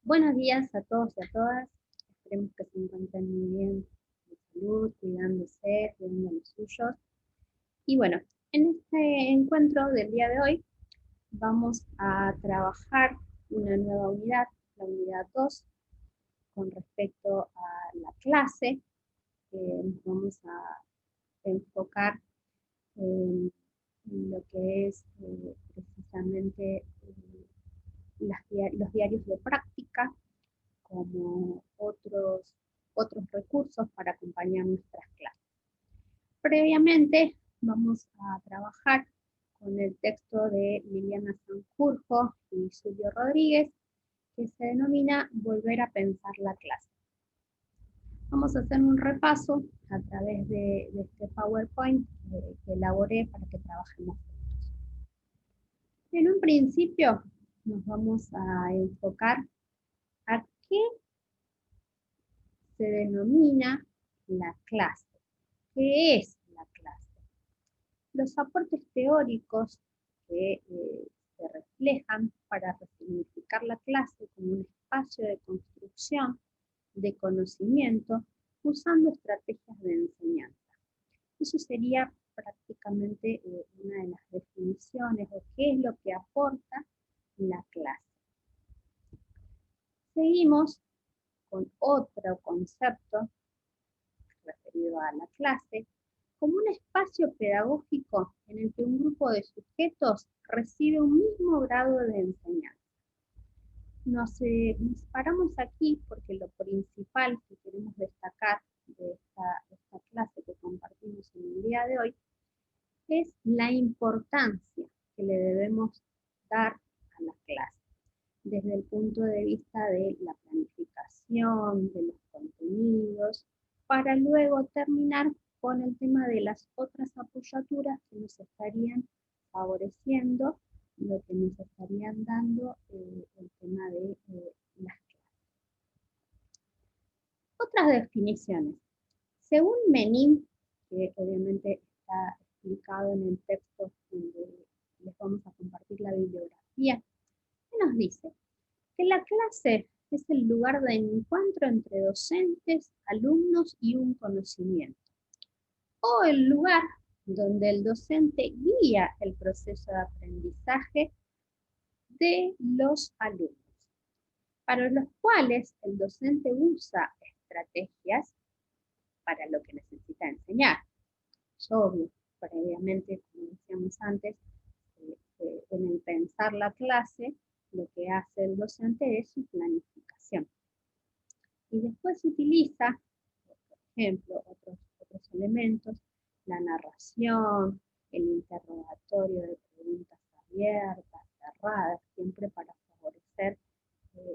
Buenos días a todos y a todas. Esperemos que se encuentren muy bien de salud, cuidándose, cuidando a los suyos. Y bueno, en este encuentro del día de hoy vamos a trabajar una nueva unidad, la unidad 2, con respecto a la clase. Nos vamos a enfocar en lo que es precisamente los diarios de práctica como otros recursos para acompañar nuestras clases. Previamente vamos a trabajar con el texto de Liliana Sanjurjo y Julio Rodríguez, que se denomina Volver a pensar la clase. Vamos a hacer un repaso a través de este PowerPoint que elaboré para que trabajemos juntos. En un principio nos vamos a enfocar a qué se denomina la clase. ¿Qué es la clase? Los aportes teóricos que se reflejan para resignificar la clase como un espacio de construcción de conocimiento usando estrategias de enseñanza. Eso sería prácticamente una de las definiciones o qué es lo que aporta la clase. Seguimos con otro concepto referido a la clase, como un espacio pedagógico en el que un grupo de sujetos recibe un mismo grado de enseñanza. Nos paramos aquí porque lo principal que queremos destacar de esta clase que compartimos en el día de hoy es la importancia que le debemos dar a la clase, desde el punto de vista de la planificación, de los contenidos, para luego terminar con el tema de las otras apoyaturas que nos estarían favoreciendo, lo que nos estarían dando el tema de las clases. Otras definiciones. Según Menin, que obviamente está explicado en el texto donde les vamos a compartir la bibliografía, que nos dice que la clase es el lugar de encuentro entre docentes, alumnos y un conocimiento, o el lugar donde el docente guía el proceso de aprendizaje de los alumnos, para los cuales el docente usa estrategias para lo que necesita enseñar. Es obvio, previamente, como decíamos antes, en el pensar la clase, lo que hace el docente es su planificación. Y después utiliza, por ejemplo, otros elementos, la narración, el interrogatorio de preguntas abiertas, cerradas, siempre para favorecer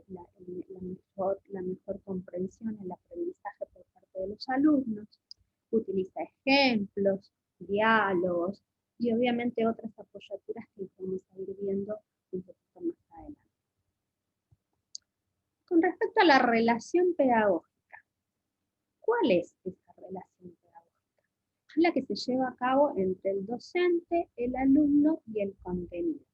la mejor comprensión, el aprendizaje por parte de los alumnos. Utiliza ejemplos, diálogos y obviamente otras apoyaturas que vamos a ir viendo un poquito más adelante. Con respecto a la relación pedagógica, ¿cuál es esa relación pedagógica? Es la que se lleva a cabo entre el docente, el alumno y el contenido.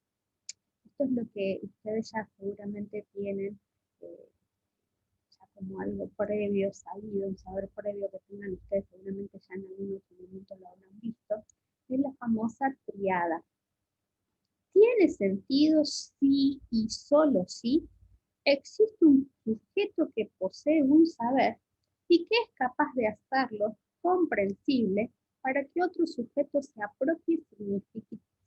Esto es lo que ustedes ya seguramente tienen ya como algo previo, sabido, un saber previo que tengan ustedes, seguramente ya en algún otro momento lo habrán visto, es la famosa triada. ¿Tiene sentido si y solo si existe un sujeto que posee un saber y que es capaz de hacerlo comprensible para que otro sujeto se apropie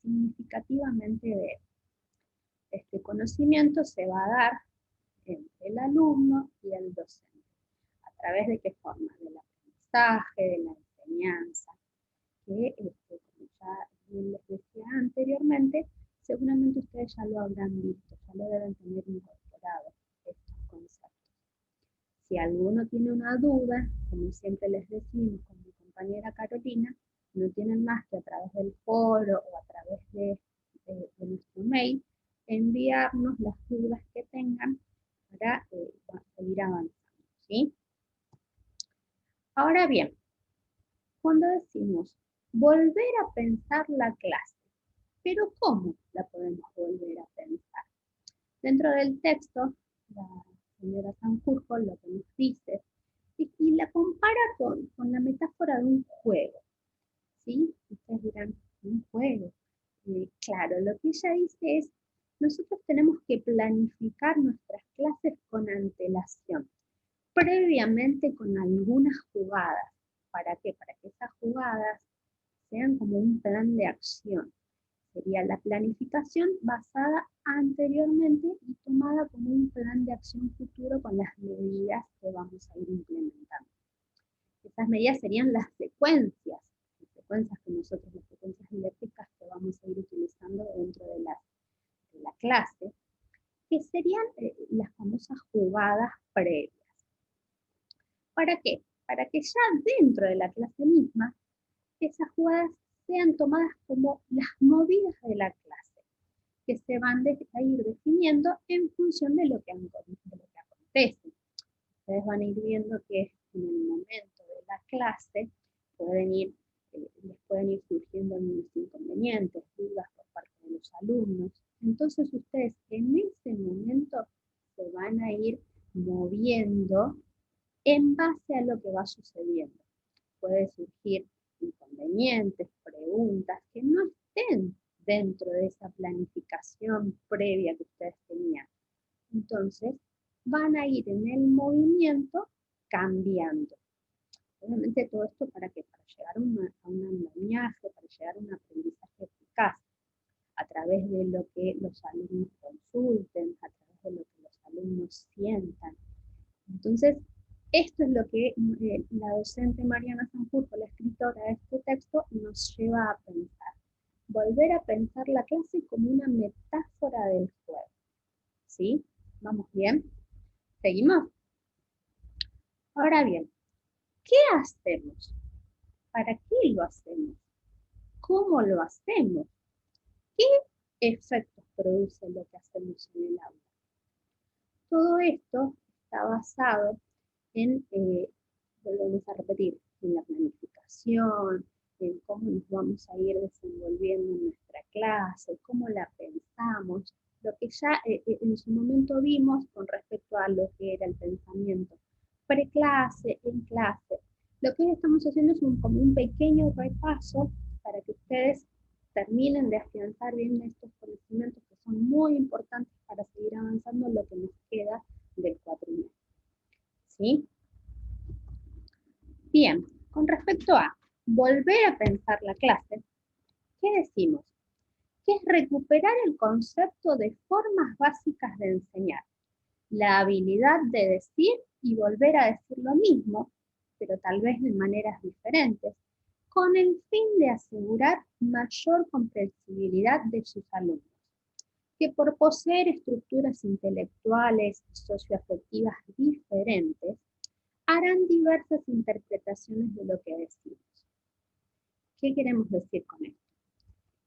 significativamente de él? Este conocimiento se va a dar entre el alumno y el docente. ¿A través de qué forma? Del aprendizaje, de la enseñanza, que como ya bien les decía anteriormente, seguramente ustedes ya lo habrán visto, ya lo deben tener incorporado, estos conceptos. Si alguno tiene una duda, como siempre les decimos con mi compañera Carolina, no tienen más que a través del foro o a través de nuestro mail, enviarnos las dudas que tengan para seguir avanzando, ¿sí? Ahora bien, cuando decimos volver a pensar la clase, ¿pero cómo la podemos volver a pensar? Dentro del texto, la señora Sanjurjo lo que nos dice, y la compara con la metáfora de un juego, ¿sí? Ustedes dirán, un juego. Claro, lo que ella dice es, nosotros tenemos que planificar nuestras clases con antelación, previamente con algunas jugadas. ¿Para qué? Para que esas jugadas sean como un plan de acción. Sería la planificación basada anteriormente y tomada como un plan de acción futuro con las medidas que vamos a ir implementando. Esas medidas serían las secuencias que nosotros, las secuencias didácticas que vamos a ir utilizando dentro de la clase, que serían las famosas jugadas previas. ¿Para qué? Para que ya dentro de la clase misma, esas jugadas sean tomadas como las movidas de la clase, que se van a ir definiendo en función de lo que acontece. Ustedes van a ir viendo que en el momento de la clase les pueden ir surgiendo algunos inconvenientes, dudas por parte de los alumnos. Entonces ustedes en ese momento se van a ir moviendo en base a lo que va sucediendo. Puede surgir inconvenientes, preguntas que no estén dentro de esa planificación previa que ustedes tenían. Entonces, van a ir en el movimiento cambiando. Obviamente todo esto para que para llegar a un andamiaje, para llegar a un aprendizaje eficaz, a través de lo que los alumnos consulten, a través de lo que los alumnos sientan. Entonces, esto es lo que la docente Mariana Sanjurjo, la escritora de este texto, nos lleva a pensar. Volver a pensar la clase como una metáfora del juego. ¿Sí? ¿Vamos bien? ¿Seguimos? Ahora bien, ¿qué hacemos? ¿Para qué lo hacemos? ¿Cómo lo hacemos? ¿Qué efectos produce lo que hacemos en el aula? Todo esto está basado en, volvemos a repetir, en la planificación, en cómo nos vamos a ir desenvolviendo en nuestra clase, cómo la pensamos, lo que ya en su momento vimos con respecto a lo que era el pensamiento preclase, en clase. Lo que hoy estamos haciendo es como un pequeño repaso para que ustedes terminen de afianzar bien estos conocimientos que son muy importantes para seguir avanzando en lo que nos queda del cuatrimestre. ¿Sí? Bien, con respecto a volver a pensar la clase, ¿qué decimos? Que es recuperar el concepto de formas básicas de enseñar, la habilidad de decir y volver a decir lo mismo, pero tal vez de maneras diferentes, con el fin de asegurar mayor comprensibilidad de sus alumnos, que por poseer estructuras intelectuales socioafectivas diferentes, harán diversas interpretaciones de lo que decimos. ¿Qué queremos decir con esto?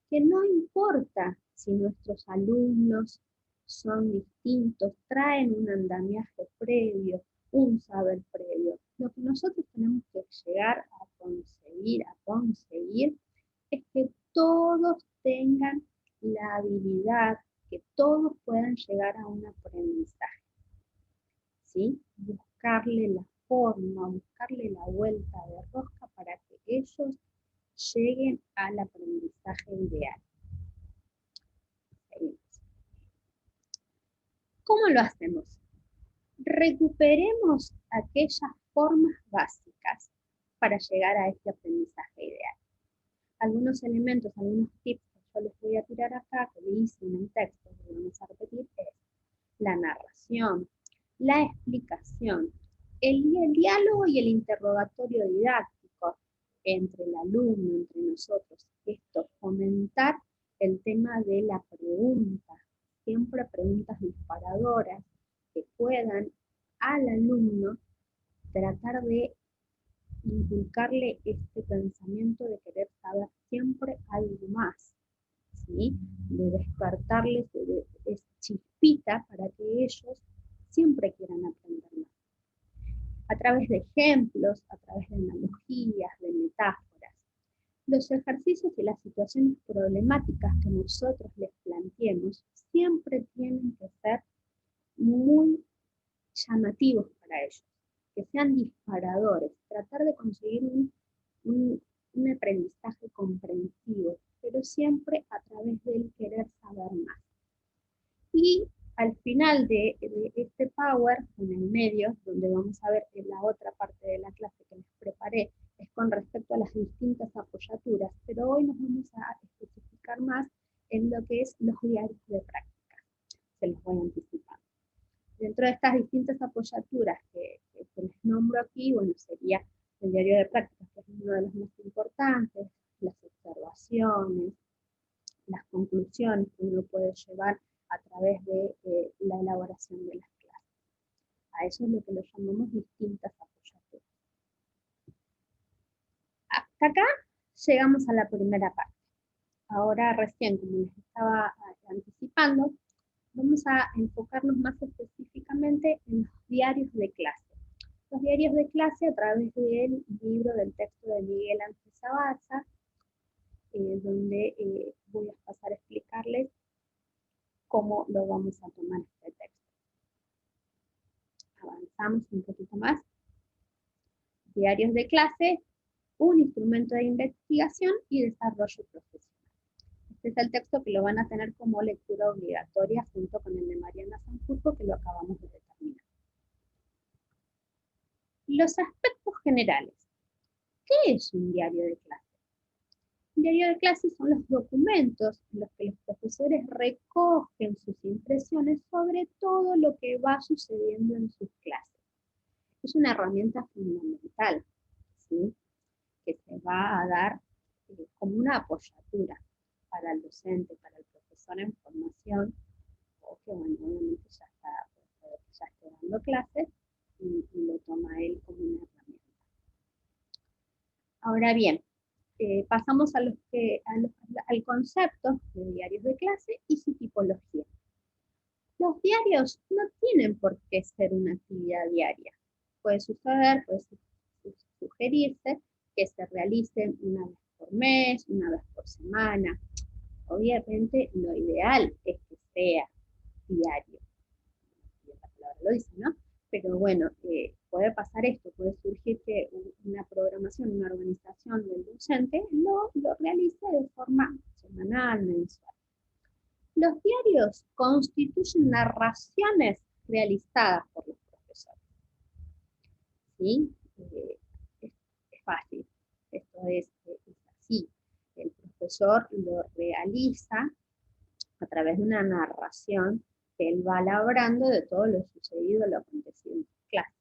Que no importa si nuestros alumnos son distintos, traen un andamiaje previo, un saber previo. Lo que nosotros tenemos que llegar a conseguir es que todos tengan la habilidad, que todos puedan llegar a un aprendizaje. ¿Sí? Buscarle la forma, buscarle la vuelta de rosca para que ellos lleguen al aprendizaje ideal. ¿Cómo lo hacemos? Recuperemos aquellas formas básicas para llegar a este aprendizaje ideal. Algunos elementos, algunos tips que yo les voy a tirar acá, que dice en el texto, que vamos a repetir, es la narración, la explicación, el diálogo y el interrogatorio didáctico entre el alumno, entre nosotros. Esto, fomentar el tema de la pregunta, siempre preguntas disparadoras que puedan al alumno tratar de inculcarle este pensamiento de querer saber siempre algo más, ¿sí? De despertarles esa chispita para que ellos siempre quieran aprender más. A través de ejemplos, a través de analogías, de metáforas. Los ejercicios y las situaciones problemáticas que nosotros les planteemos siempre tienen que ser muy llamativos para ellos, que sean disparadores, tratar de conseguir un aprendizaje comprensivo, pero siempre a través del querer saber más. Y al final de este Power, en el medio, donde vamos a ver que la otra parte de la clase que les preparé es con respecto a las distintas apoyaturas, pero hoy nos vamos a especificar más en lo que es los diarios de práctica. Se los voy a anticipar. Dentro de estas distintas apoyaturas que les nombro aquí, bueno, sería el diario de prácticas, que es uno de los más importantes, las observaciones, las conclusiones que uno puede llevar a través de la elaboración de las clases. A eso es lo que lo llamamos distintas apoyaturas. Hasta acá llegamos a la primera parte. Ahora recién, como les estaba anticipando, vamos a enfocarnos más específicamente en los diarios de clase. Los diarios de clase a través del libro del texto de Miguel Ángel Zabalza, donde voy a pasar a explicarles cómo lo vamos a tomar este texto. Avanzamos un poquito más. Diarios de clase, un instrumento de investigación y desarrollo profesional. Este es el texto que lo van a tener como lectura obligatoria junto con el de Mariana Sanjurjo, que lo acabamos de determinar. Los aspectos generales. ¿Qué es un diario de clase? Un diario de clase son los documentos en los que los profesores recogen sus impresiones sobre todo lo que va sucediendo en sus clases. Es una herramienta fundamental, ¿sí?, que se va a dar como una apoyatura para el docente, para el profesor en formación, o que, bueno, obviamente ya está dando clases y lo toma él como una herramienta. Ahora bien, pasamos al concepto de diarios de clase y su tipología. Los diarios no tienen por qué ser una actividad diaria. Puede suceder, puede sugerirse que se realicen una vez por mes, una vez por semana. Obviamente lo ideal es que sea diario. La palabra lo dice, ¿no? Pero bueno, puede pasar esto, puede surgir que una programación, una organización del docente lo realice de forma semanal, mensual. Los diarios constituyen narraciones realizadas por los profesores. ¿Sí? Es fácil, esto es así. El profesor lo realiza a través de una narración que él va labrando de todo lo sucedido, lo acontecido en clase.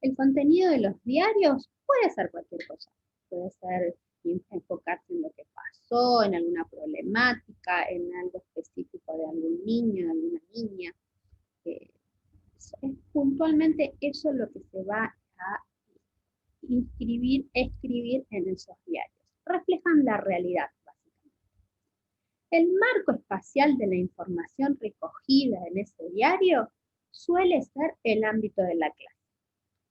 El contenido de los diarios puede ser cualquier cosa. Puede ser enfocarse en lo que pasó, en alguna problemática, en algo específico de algún niño, de alguna niña. Es puntualmente eso lo que se va a escribir en esos diarios. Reflejan la realidad, básicamente. El marco espacial de la información recogida en ese diario suele ser el ámbito de la clase.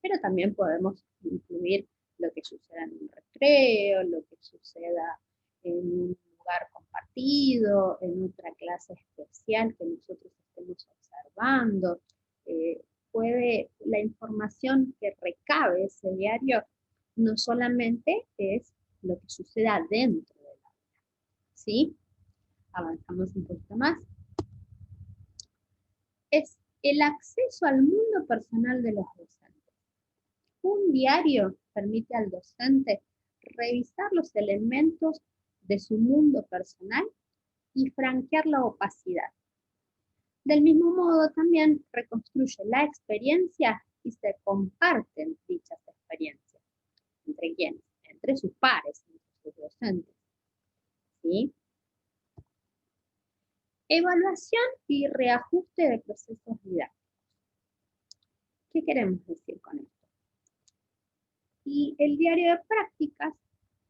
Pero también podemos incluir lo que suceda en un recreo, lo que suceda en un lugar compartido, en otra clase especial que nosotros estemos observando. La información que recabe ese diario no solamente es lo que suceda dentro del aula, ¿sí? Avanzamos un poquito más. Es el acceso al mundo personal de los docentes. Un diario permite al docente revisar los elementos de su mundo personal y franquear la opacidad. Del mismo modo, también reconstruye la experiencia y se comparten dichas experiencias. ¿Entre quiénes? Entre sus pares, entre sus docentes. ¿Sí? Evaluación y reajuste de procesos didácticos. ¿Qué queremos decir con esto? Y el diario de prácticas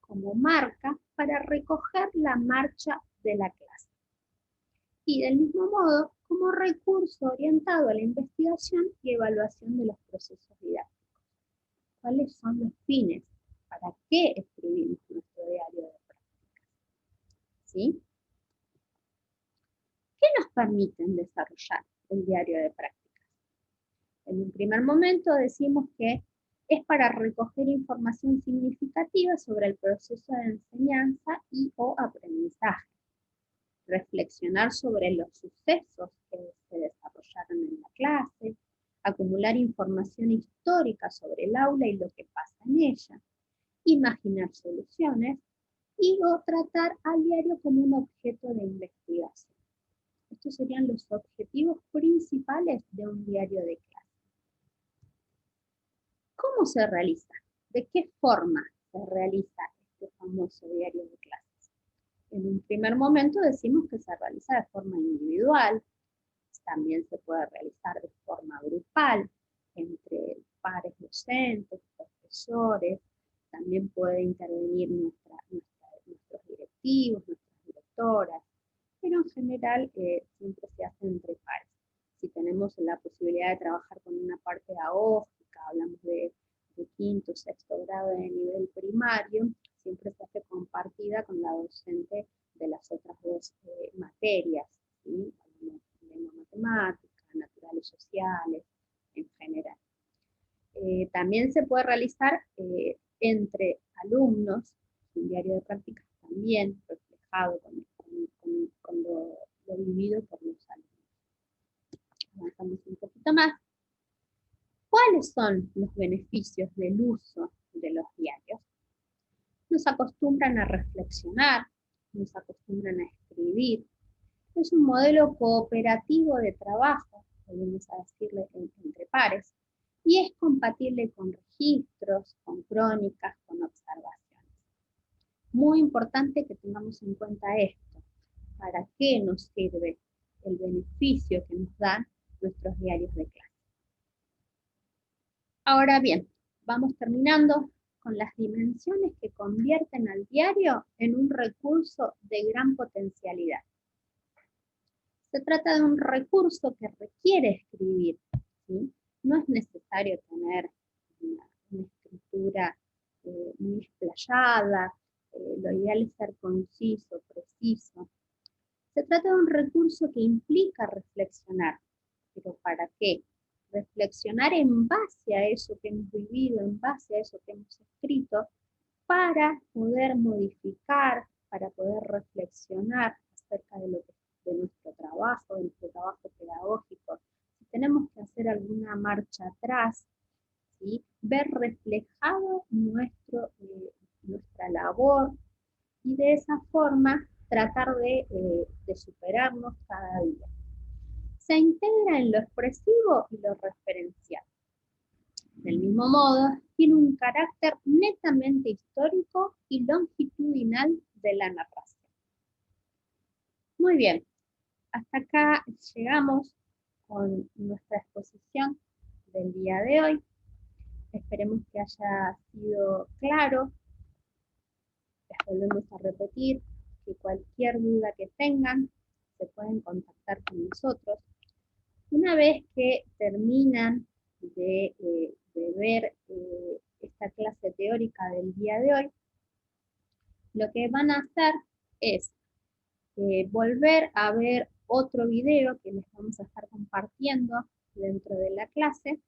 como marca para recoger la marcha de la clase. Y del mismo modo, como recurso orientado a la investigación y evaluación de los procesos didácticos. ¿Cuáles son los fines? ¿Para qué escribimos nuestro diario de prácticas? ¿Sí? ¿Qué nos permiten desarrollar el diario de prácticas? En un primer momento decimos que es para recoger información significativa sobre el proceso de enseñanza y o aprendizaje, reflexionar sobre los sucesos que se desarrollaron en la clase, acumular información histórica sobre el aula y lo que pasa en ella, imaginar soluciones y o tratar al diario como un objeto de investigación. Estos serían los objetivos principales de un diario de clase. ¿Cómo se realiza? ¿De qué forma se realiza este famoso diario de clases? En un primer momento decimos que se realiza de forma individual, también se puede realizar de forma grupal, entre pares docentes, profesores, también puede intervenir nuestros directivos, nuestras directoras, pero en general siempre se hace entre pares. Si tenemos la posibilidad de trabajar con una parte pedagógica, hablamos de quinto, sexto grado de nivel primario, siempre se hace compartida con la docente de las otras dos materias, ¿sí? Lengua matemática, naturales sociales, en general. También se puede realizar entre alumnos, un diario de prácticas también reflejado con lo vivido por los alumnos. Avanzamos un poquito más. ¿Cuáles son los beneficios del uso de los diarios? Nos acostumbran a reflexionar, nos acostumbran a escribir. Es un modelo cooperativo de trabajo, podemos decirle entre pares, y es compatible con registros, con crónicas, con observaciones. Muy importante que tengamos en cuenta esto. ¿Para qué nos sirve el beneficio que nos dan nuestros diarios de clase? Ahora bien, vamos terminando con las dimensiones que convierten al diario en un recurso de gran potencialidad. Se trata de un recurso que requiere escribir, ¿sí? No es necesario tener una escritura muy explayada, lo ideal es ser conciso, preciso. Se trata de un recurso que implica reflexionar, pero ¿para qué? Reflexionar en base a eso que hemos vivido, en base a eso que hemos escrito, para poder modificar, para poder reflexionar acerca de nuestro trabajo pedagógico. Si tenemos que hacer alguna marcha atrás, ¿sí? Ver reflejado nuestra labor y de esa forma tratar de superarnos cada día. Se integra en lo expresivo y lo referencial. Del mismo modo, tiene un carácter netamente histórico y longitudinal de la narración. Muy bien, hasta acá llegamos con nuestra exposición del día de hoy. Esperemos que haya sido claro. Les volvemos a repetir que cualquier duda que tengan, se pueden contactar con nosotros. Una vez que terminan de ver esta clase teórica del día de hoy, lo que van a hacer es volver a ver otro video que les vamos a estar compartiendo dentro de la clase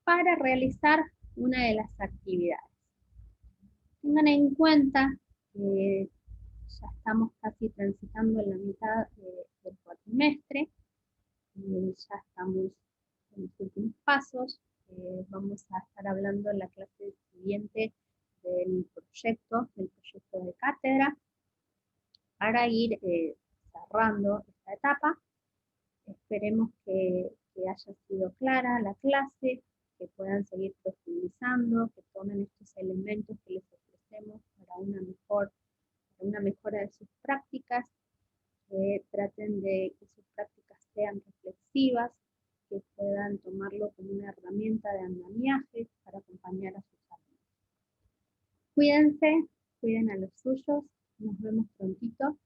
para realizar una de las actividades. Tengan en cuenta que ya estamos casi transitando en la mitad del cuatrimestre, ya estamos en los últimos pasos. Vamos a estar hablando en la clase siguiente del proyecto de cátedra, para ir cerrando esta etapa. Esperemos que haya sido clara la clase, que puedan seguir profundizando, que tomen estos elementos que les ofrecemos para una mejora de sus prácticas, que traten de que sus prácticas sean reflexivas, que puedan tomarlo como una herramienta de andamiaje para acompañar a sus alumnos. Cuídense, cuiden a los suyos, nos vemos prontito.